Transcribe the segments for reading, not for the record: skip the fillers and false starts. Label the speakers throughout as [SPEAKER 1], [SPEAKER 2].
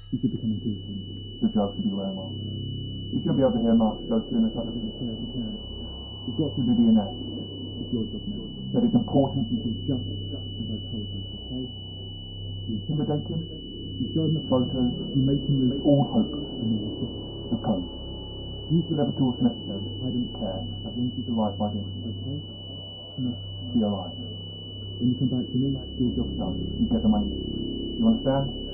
[SPEAKER 1] You should be coming too soon.
[SPEAKER 2] The joke should be wearing well. You should be able to hear much, though cinematography.
[SPEAKER 1] You can. You've got
[SPEAKER 2] To the DNA.
[SPEAKER 1] It's your job now.
[SPEAKER 2] That it's important
[SPEAKER 1] You do just as I told you, okay?
[SPEAKER 2] you intimidate him,
[SPEAKER 1] You show him the
[SPEAKER 2] photos,
[SPEAKER 1] you make him lose
[SPEAKER 2] all hope,
[SPEAKER 1] and then you just
[SPEAKER 2] the code. Use whatever tools necessary.
[SPEAKER 1] I don't
[SPEAKER 2] Care, as long as he's alive by the end.
[SPEAKER 1] okay? No.
[SPEAKER 2] Be alive.
[SPEAKER 1] Then you come back to me,
[SPEAKER 2] Your job's done. You get the money. You understand?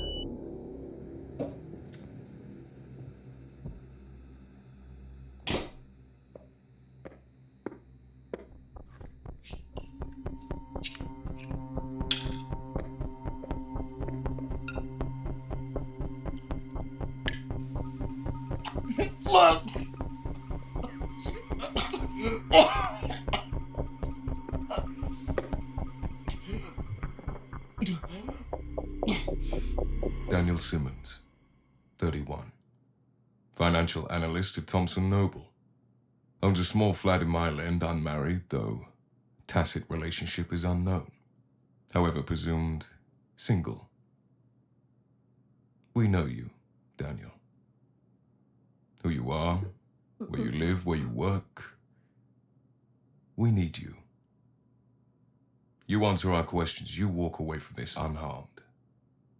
[SPEAKER 3] Daniel Simmons, 31. Financial analyst at Thomson Noble. Owns a small flat in Mallett, unmarried, though tacit relationship is unknown. However, presumed single. We know you, Daniel. Who you are, where you live, where you work. We need you. You answer our questions, you walk away from this unharmed.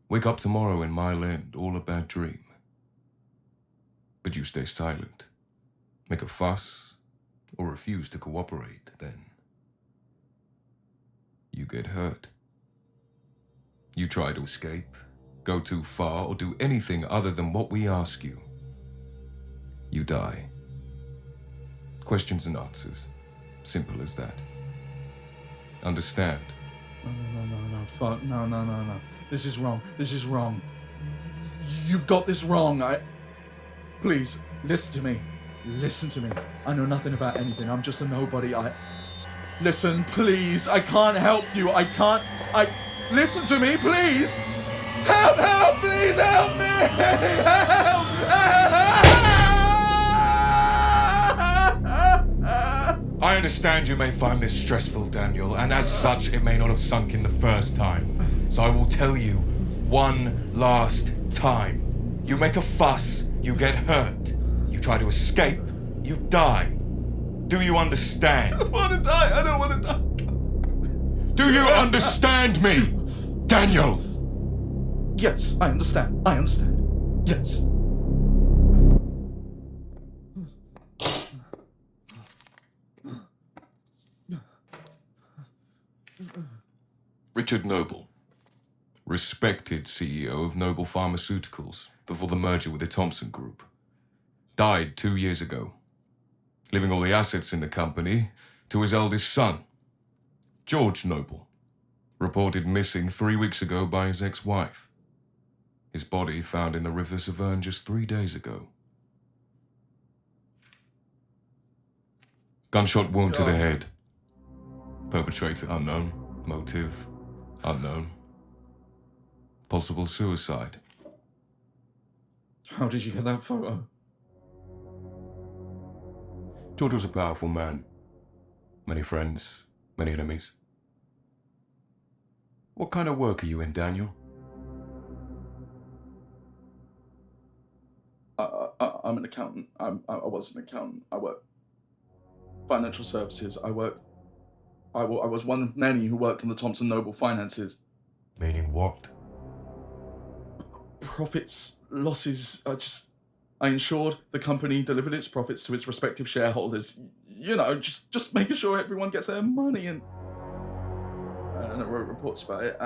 [SPEAKER 3] Wake up tomorrow in Mallett, all a bad dream. But you stay silent. Make a fuss, or refuse to cooperate, then you get hurt. You try to escape, go too far, or do anything other than what we ask you. You die. Questions and answers. Simple as that. Understand?
[SPEAKER 4] No, fuck, no. This is wrong. You've got this wrong. Please, listen to me. I know nothing about anything. I'm just a nobody. Listen, please. I can't help you. Listen to me, please. Help, please, help me.
[SPEAKER 3] I understand you may find this stressful, Daniel, and as such, it may not have sunk in the first time. So I will tell you one last time. You make a fuss, you get hurt. You try to escape, you die. Do you understand?
[SPEAKER 4] I don't want to die.
[SPEAKER 3] Do you understand me, Daniel?
[SPEAKER 4] Yes, I understand. Yes.
[SPEAKER 3] Richard Noble, respected CEO of Noble Pharmaceuticals before the merger with the Thomson Group. Died 2 years ago, leaving all the assets in the company to his eldest son, George Noble, reported missing 3 weeks ago by his ex-wife. His body found in the River Severn just 3 days ago. Gunshot wound to the head. Perpetrator unknown. Motive unknown. Possible suicide.
[SPEAKER 4] How did you get that photo?
[SPEAKER 3] George was a powerful man. Many friends, many enemies. What kind of work are you in, Daniel?
[SPEAKER 4] I'm an accountant. I was an accountant. I work financial services. I was one of many who worked on the Thomson Noble finances.
[SPEAKER 3] Meaning what?
[SPEAKER 4] Profits, losses. I ensured the company delivered its profits to its respective shareholders. You know, just making sure everyone gets their money, and I wrote reports about it.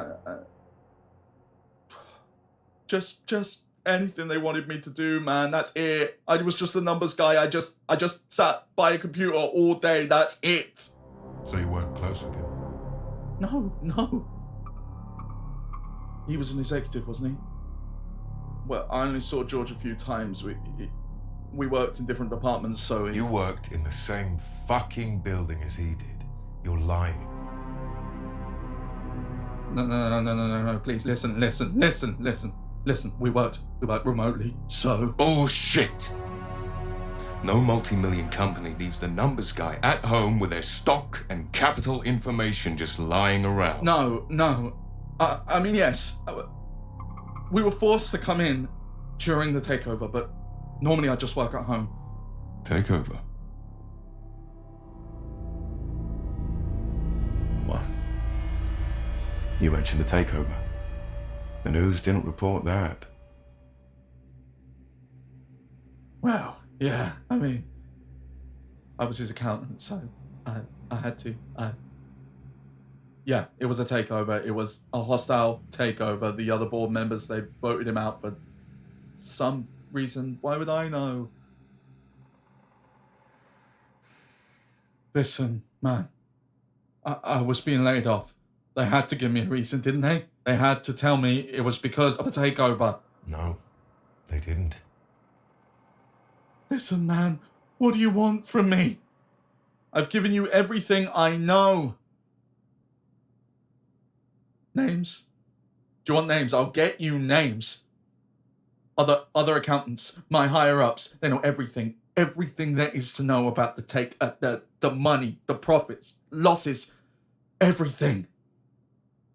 [SPEAKER 4] Just anything they wanted me to do, man. That's it. I was just a numbers guy. I just sat by a computer all day. That's it.
[SPEAKER 3] So you weren't close with him?
[SPEAKER 4] No. He was an executive, wasn't he? Well, I only saw George a few times. We worked in different departments, so...
[SPEAKER 3] You worked in the same fucking building as he did. You're lying.
[SPEAKER 4] No, please, listen. We worked remotely, so...
[SPEAKER 3] Bullshit! No multi-million company leaves the numbers guy at home with their stock and capital information just lying around.
[SPEAKER 4] No. I mean, yes. We were forced to come in during the takeover, but normally I just work at home.
[SPEAKER 3] Takeover?
[SPEAKER 4] What?
[SPEAKER 3] You mentioned the takeover. The news didn't report that.
[SPEAKER 4] Well, yeah, I mean, I was his accountant, so I had to. Yeah, it was a takeover. It was a hostile takeover. The other board members, they voted him out for some reason. Why would I know? Listen, man, I was being laid off. They had to give me a reason, didn't they? They had to tell me it was because of the takeover.
[SPEAKER 3] No, they didn't.
[SPEAKER 4] Listen, man, what do you want from me? I've given you everything I know. Names? Do you want names? I'll get you names. Other accountants, my higher-ups, they know everything. Everything there is to know about the money, the profits, losses, everything.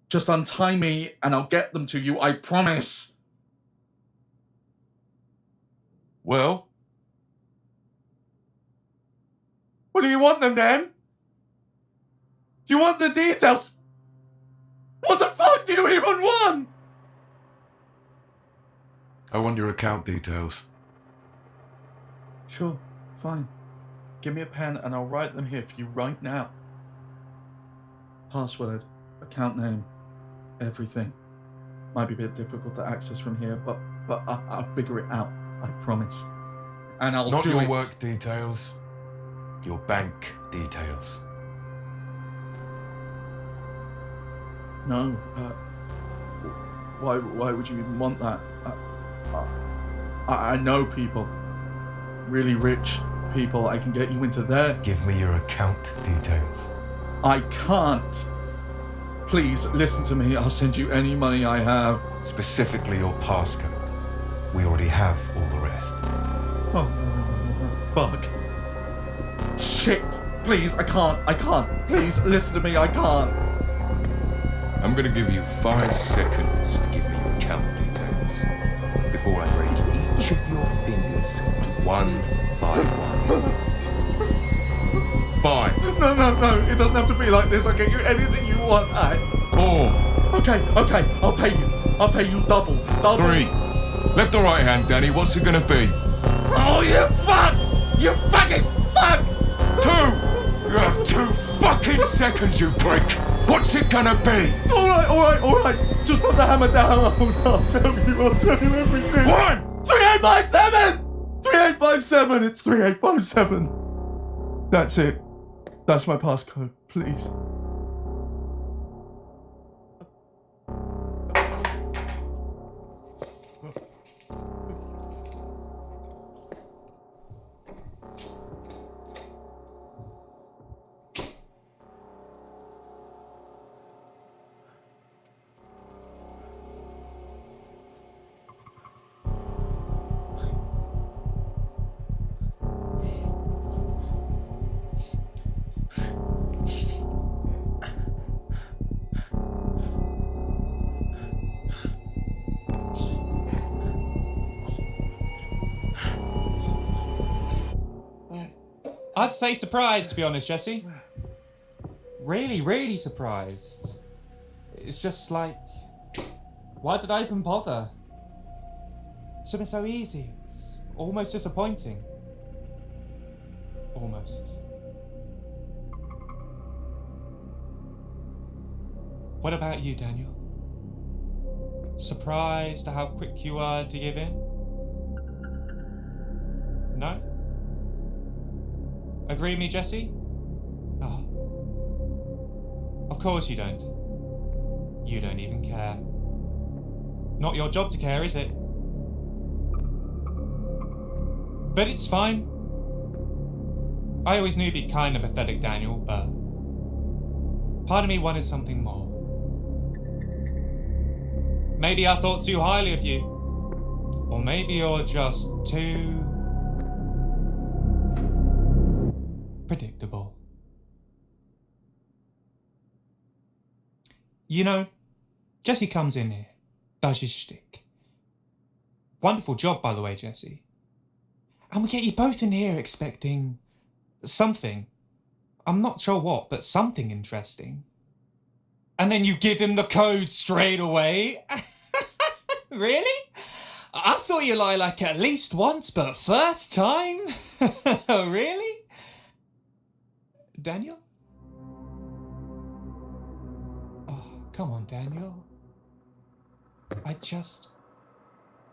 [SPEAKER 4] Just untie me and I'll get them to you, I promise.
[SPEAKER 3] Well?
[SPEAKER 4] What do you want them then? Do you want the details? What the fuck do you even want?
[SPEAKER 3] I want your account details.
[SPEAKER 4] Sure, fine. Give me a pen and I'll write them here for you right now. Password, account name, everything. Might be a bit difficult to access from here, but I'll figure it out, I promise. And I'll
[SPEAKER 3] Not
[SPEAKER 4] do
[SPEAKER 3] your
[SPEAKER 4] it.
[SPEAKER 3] work details. Your bank details.
[SPEAKER 4] No, why would you even want that? I know people. Really rich people. I can get you into there.
[SPEAKER 3] Give me your account details.
[SPEAKER 4] I can't. Please, listen to me. I'll send you any money I have.
[SPEAKER 3] Specifically your passcode. We already have all the rest.
[SPEAKER 4] Oh, no. Fuck. Shit. Please, I can't. Please, listen to me. I can't.
[SPEAKER 3] I'm gonna give you 5 seconds to give me your account details before I break each of your fingers one by one. 5.
[SPEAKER 4] No. It doesn't have to be like this. I'll get you anything you want.
[SPEAKER 3] 4.
[SPEAKER 4] Okay. I'll pay you double.
[SPEAKER 3] 3. Left or right hand, Danny, what's it gonna be?
[SPEAKER 4] Oh, you fuck! You fucking fuck!
[SPEAKER 3] 2. You have 2 fucking seconds, you prick. What's it gonna be?
[SPEAKER 4] All right. Just put the hammer down. I'll tell you everything.
[SPEAKER 3] 1.
[SPEAKER 4] 3857! 3857! It's 3857. That's it. That's my passcode, please.
[SPEAKER 5] I'd say surprised, to be honest, Jesse. Really surprised. It's just like, why did I even bother? It should have been so easy. It's almost disappointing. Almost. What about you, Daniel? Surprised at how quick you are to give in? No? Agree with me, Jesse? Oh. Of course you don't. You don't even care. Not your job to care, is it? But it's fine. I always knew you'd be kind and pathetic, Daniel, but part of me wanted something more. Maybe I thought too highly of you. Or maybe you're just too predictable. You know, Jesse comes in here, does his shtick. Wonderful job, by the way, Jesse. And we get you both in here expecting something. I'm not sure what, but something interesting. And then you give him the code straight away? Really? I thought you lie like at least once, but first time? Really? Daniel? Oh, come on, Daniel.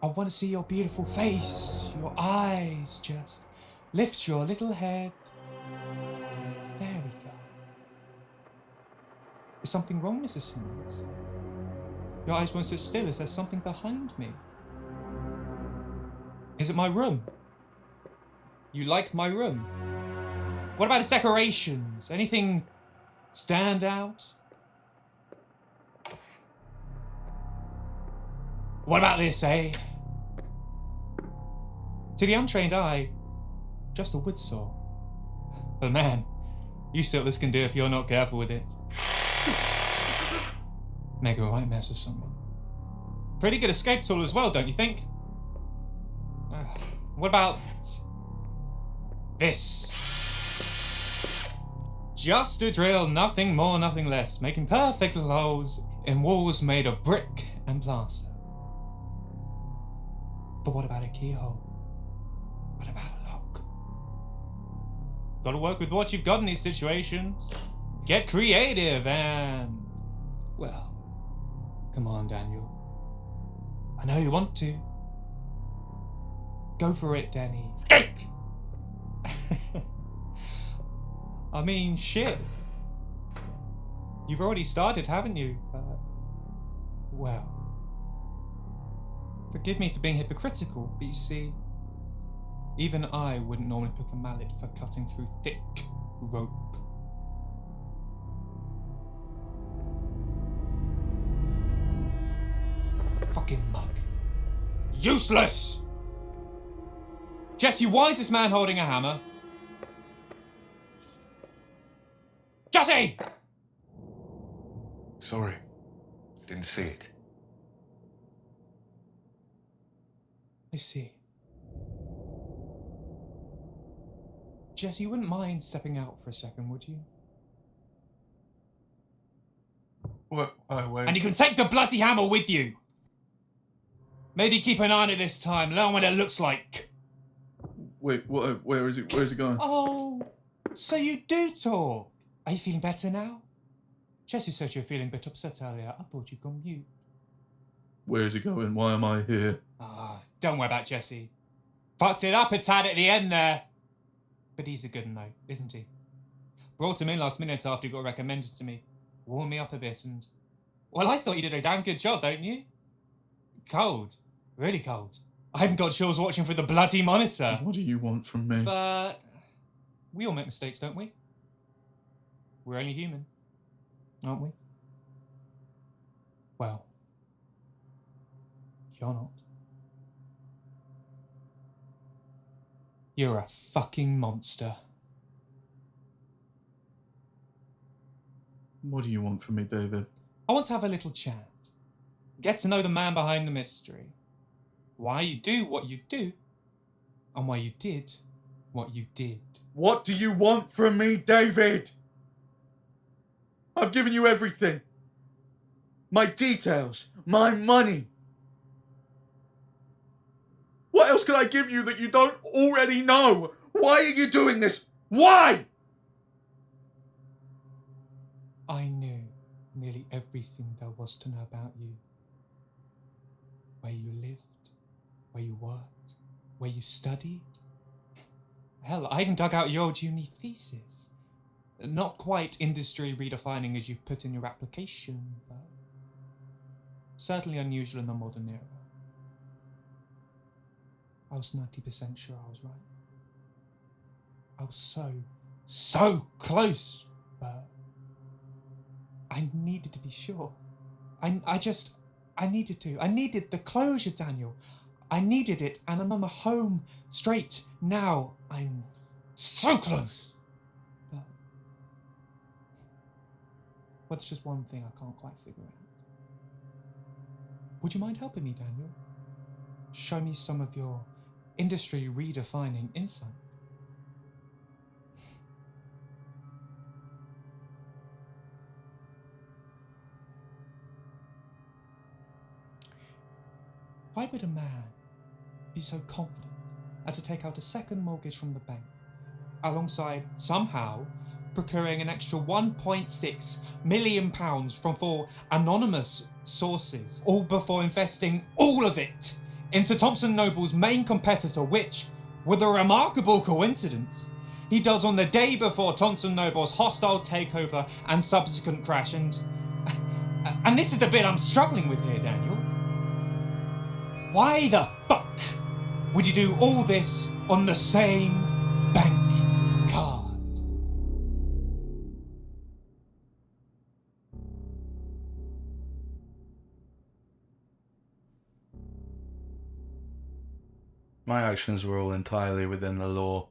[SPEAKER 5] I want to see your beautiful face, your eyes, just lift your little head. There we go. Is something wrong, Mrs. Simmons? Your eyes won't sit still. Is there something behind me? Is it my room? You like my room? What about its decorations? Anything stand out? What about this, eh? To the untrained eye, just a wood saw. But man, you see what this can do if you're not careful with it. Make a right mess of someone. Pretty good escape tool as well, don't you think? What about this? Just a drill, nothing more, nothing less, making perfect holes in walls made of brick and plaster. But what about a keyhole? What about a lock? Gotta work with what you've got in these situations. Get creative and... well, come on, Daniel. I know you want to. Go for it, Danny. Skate! I mean, shit. You've already started, haven't you? Well. Forgive me for being hypocritical, but you see, even I wouldn't normally pick a mallet for cutting through thick rope. Fucking mug. Useless! Jesse, why is this man holding a hammer? Jesse!
[SPEAKER 3] Sorry. Didn't see it.
[SPEAKER 5] I see. Jesse, you wouldn't mind stepping out for a second, would you?
[SPEAKER 4] What? Wait.
[SPEAKER 5] And you can take the bloody hammer with you! Maybe keep an eye on it this time, learn what it looks like.
[SPEAKER 4] Wait, what? Where is it? Where's it going?
[SPEAKER 5] Oh, so you do talk. Are you feeling better now? Jesse said you were feeling a bit upset earlier. I thought you'd gone mute.
[SPEAKER 4] Where is it going? Why am I here?
[SPEAKER 5] Don't worry about Jesse. Fucked it up a tad at the end there. But he's a good one though, isn't he? Brought him in last minute after he got recommended to me. Warmed me up a bit and... well, I thought you did a damn good job, don't you? Cold. Really cold. I haven't got chills watching through the bloody monitor.
[SPEAKER 4] What do you want from me?
[SPEAKER 5] But... we all make mistakes, don't we? We're only human, aren't we? Well... you're not. You're a fucking monster.
[SPEAKER 4] What do you want from me, David?
[SPEAKER 5] I want to have a little chat. Get to know the man behind the mystery. Why you do what you do, and why you did what you did.
[SPEAKER 4] What do you want from me, David? I've given you everything. My details, my money. What else can I give you that you don't already know? Why are you doing this? Why?
[SPEAKER 5] I knew nearly everything there was to know about you. Where you lived, where you worked, where you studied. Hell, I even dug out your old uni thesis. Not quite industry redefining as you put in your application, but certainly unusual in the modern era. I was 90% sure I was right. I was so close, but I needed to be sure. I needed to. I needed the closure, Daniel. I needed it, and I'm home straight now. I'm so close. But there's just one thing I can't quite figure out. Would you mind helping me, Daniel? show me some of your industry redefining insight. Why would a man be so confident as to take out a second mortgage from the bank, alongside somehow procuring an extra £1.6 million from 4 anonymous sources, all before investing all of it into Thomson Noble's main competitor, which, with a remarkable coincidence, he does on the day before Thomson Noble's hostile takeover and subsequent crash. And this is the bit I'm struggling with here, Daniel. Why the fuck would you do all this on the same bank card?
[SPEAKER 4] My actions were all entirely within the law.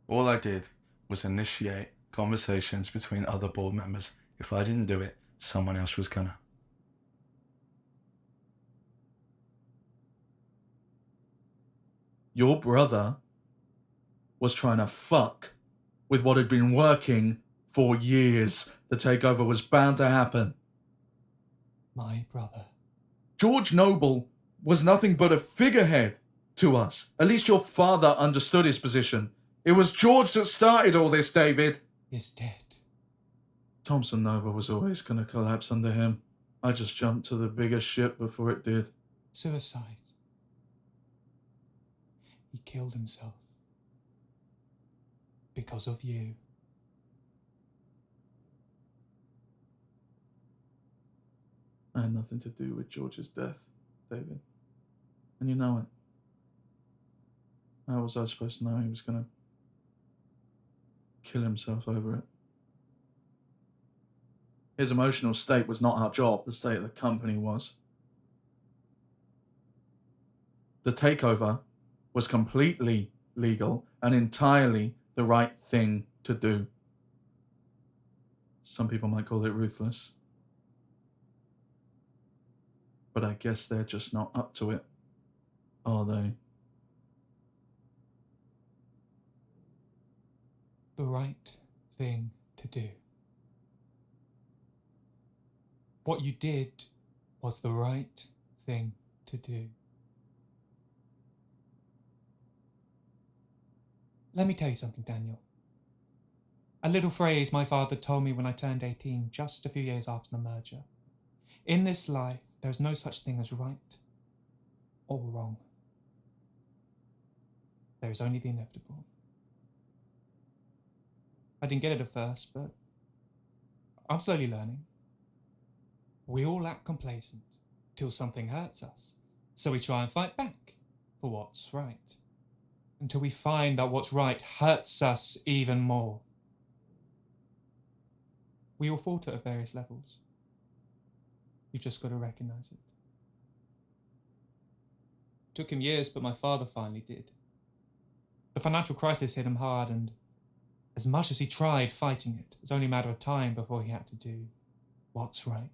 [SPEAKER 4] All I did was initiate conversations between other board members. If I didn't do it, someone else was gonna. Your brother was trying to fuck with what had been working for years. The takeover was bound to happen.
[SPEAKER 5] My brother.
[SPEAKER 4] George Noble was nothing but a figurehead to us. At least your father understood his position. It was George that started all this, David.
[SPEAKER 5] Is dead.
[SPEAKER 4] Thomson Noble was always going to collapse under him. I just jumped to the bigger ship before it did.
[SPEAKER 5] Suicide. He killed himself. Because of you.
[SPEAKER 4] I had nothing to do with George's death, David. And you know it. How was I supposed to know he was going to kill himself over it? His emotional state was not our job. The state of the company was. The takeover was completely legal and entirely the right thing to do. Some people might call it ruthless. But I guess they're just not up to it, are they?
[SPEAKER 5] The right thing to do. What you did was the right thing to do. Let me tell you something, Daniel. A little phrase my father told me when I turned 18, just a few years after the merger. In this life, there's no such thing as right or wrong. There is only the inevitable. I didn't get it at first, but I'm slowly learning. We all act complacent till something hurts us, so we try and fight back for what's right, until we find that what's right hurts us even more. We all falter at various levels. You've just got to recognise it. Took him years, but my father finally did. The financial crisis hit him hard, and as much as he tried fighting it, it was only a matter of time before he had to do what's right.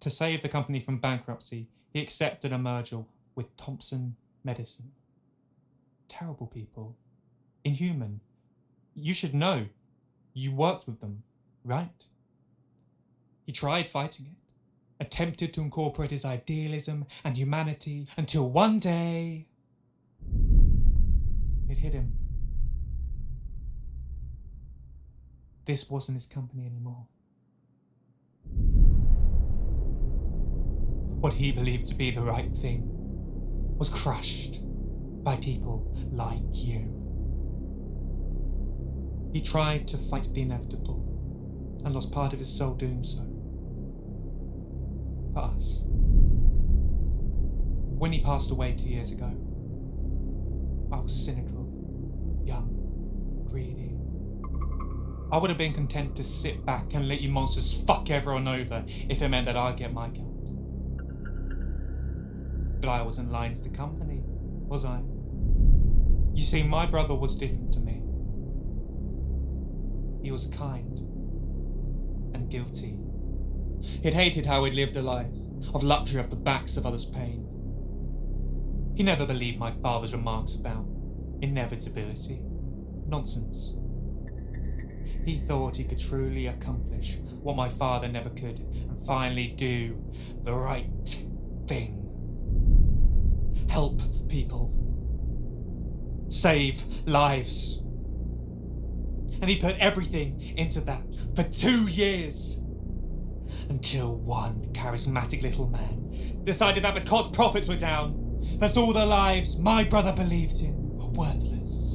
[SPEAKER 5] To save the company from bankruptcy, he accepted a merger with Thompson Medicine. Terrible people. Inhuman. You should know. You worked with them, right? He tried fighting it, attempted to incorporate his idealism and humanity, until one day it hit him. This wasn't his company anymore. What he believed to be the right thing was crushed by people like you. He tried to fight the inevitable and lost part of his soul doing so. For us. When he passed away 2 years ago, I was cynical, young, greedy. I would have been content to sit back and let you monsters fuck everyone over if it meant that I'd get my cut. But I wasn't lying to the company, was I? You see, my brother was different to me. He was kind and guilty. He'd hated how he'd lived a life, of luxury off the backs of others' pain. He never believed my father's remarks about inevitability. Nonsense. He thought he could truly accomplish what my father never could and finally do the right thing. Help people. Save lives. And he put everything into that for 2 years. Until one charismatic little man decided that because profits were down, that all the lives my brother believed in were worthless.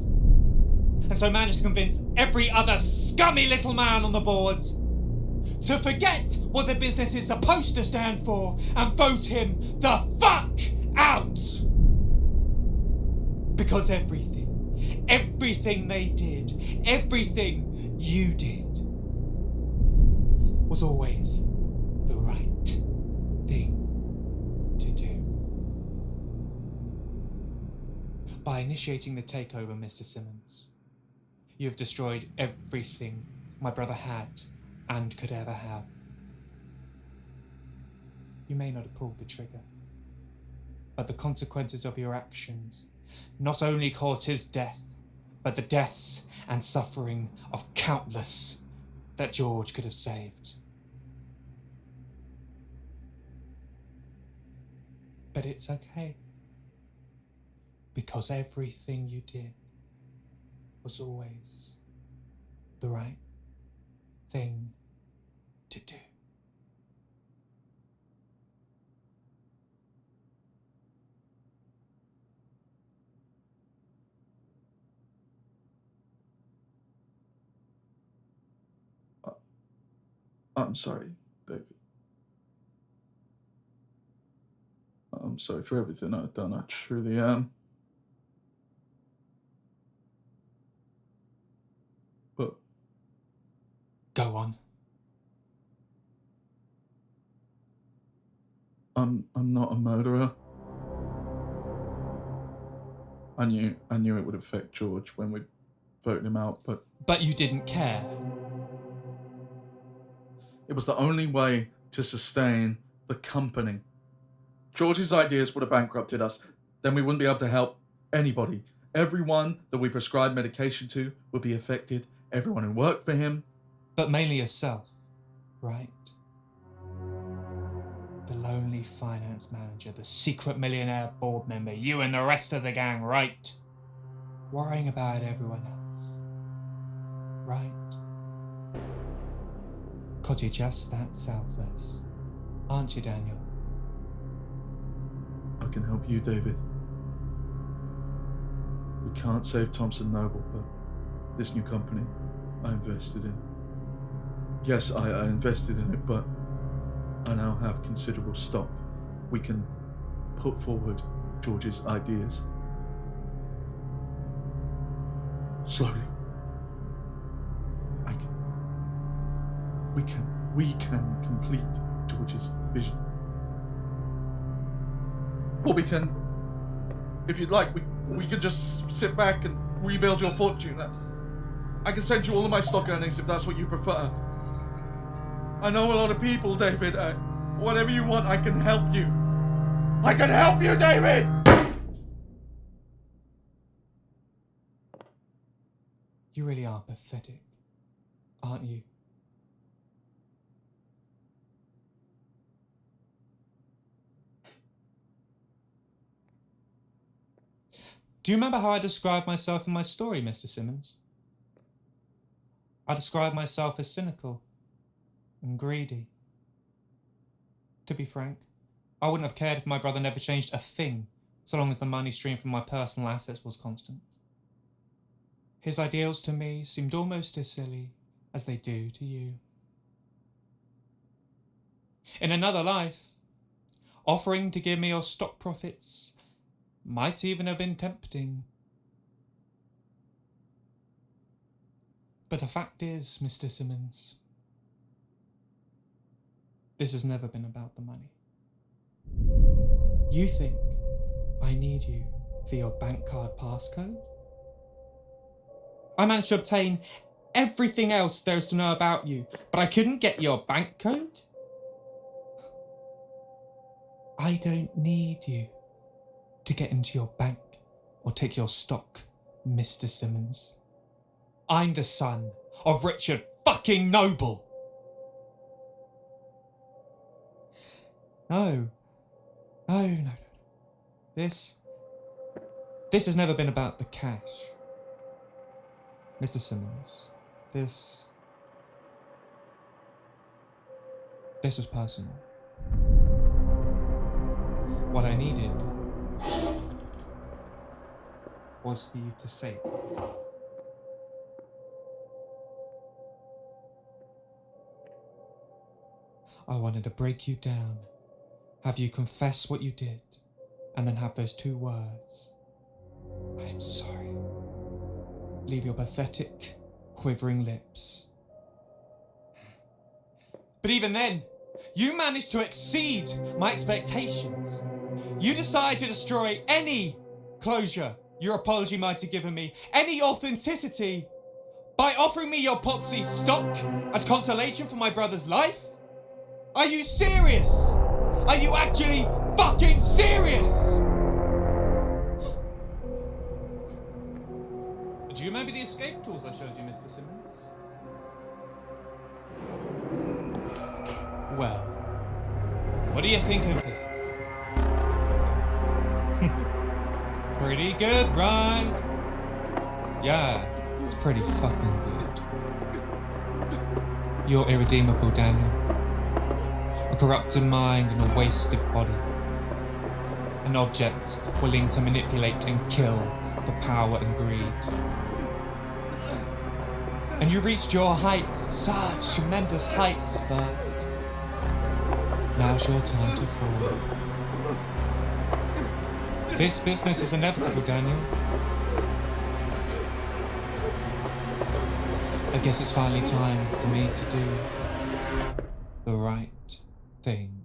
[SPEAKER 5] And so managed to convince every other scummy little man on the board to forget what the business is supposed to stand for and vote him the fuck out. Because everything they did, everything you did, was always the right thing to do. By initiating the takeover, Mr. Simmons, you have destroyed everything my brother had and could ever have. You may not have pulled the trigger, but the consequences of your actions not only caused his death, but the deaths and suffering of countless that George could have saved. But it's okay, because everything you did was always the right thing to do.
[SPEAKER 4] I'm sorry, David. I'm sorry for everything I've done. I truly am. But
[SPEAKER 5] Go on.
[SPEAKER 4] I'm not a murderer. I knew it would affect George when we voted him out, but
[SPEAKER 5] But you didn't care.
[SPEAKER 4] it was the only way to sustain the company. George's ideas would have bankrupted us. Then we wouldn't be able to help anybody. Everyone that we prescribed medication to would be affected. Everyone who worked for him.
[SPEAKER 5] But mainly yourself, right? The lonely finance manager, the secret millionaire board member, you and the rest of the gang, right? Worrying about everyone else, right? 'Cause you're just that selfless, aren't you, Daniel?
[SPEAKER 4] I can help you, David. We can't save Thompson Noble, but this new company I invested in. Yes, I invested in it, but I now have considerable stock. We can put forward George's ideas. Slowly. We can complete George's vision. Or we can, if you'd like, we can just sit back and rebuild your fortune. I can send you all of my stock earnings if that's what you prefer. I know a lot of people, David. Whatever you want, I can help you. I can help you, David!
[SPEAKER 5] You really are pathetic, aren't you? Do you remember how I described myself in my story, Mr. Simmons? I described myself as cynical and greedy. To be frank, I wouldn't have cared if my brother never changed a thing, so long as the money stream from my personal assets was constant. His ideals to me seemed almost as silly as they do to you. In another life, offering to give me your stock profits might even have been tempting. But the fact is, Mr. Simmons, this has never been about the money. You think I need you for your bank card passcode? I managed to obtain everything else there is to know about you, but I couldn't get your bank code? I don't need you to get into your bank or take your stock, Mr. Simmons. I'm the son of Richard fucking Noble. No. This has never been about the cash. Mr. Simmons, this was personal. What I needed was for you to say it. I wanted to break you down, have you confess what you did, and then have those 2 words. I am sorry. Leave your pathetic, quivering lips. But even then, you managed to exceed my expectations. You decide to destroy any closure your apology might have given me, any authenticity, by offering me your poxy stock as consolation for my brother's life? Are you serious? Are you actually fucking serious? Do you remember the escape tools I showed you, Mr. Simmons? Well, what do you think of this? Pretty good, right? Yeah, it's pretty fucking good. You're irredeemable, Daniel. A corrupted mind and a wasted body. An object willing to manipulate and kill for power and greed. And you reached your heights, such tremendous heights, but now's your time to fall. This business is inevitable, Daniel. I guess it's finally time for me to do the right thing.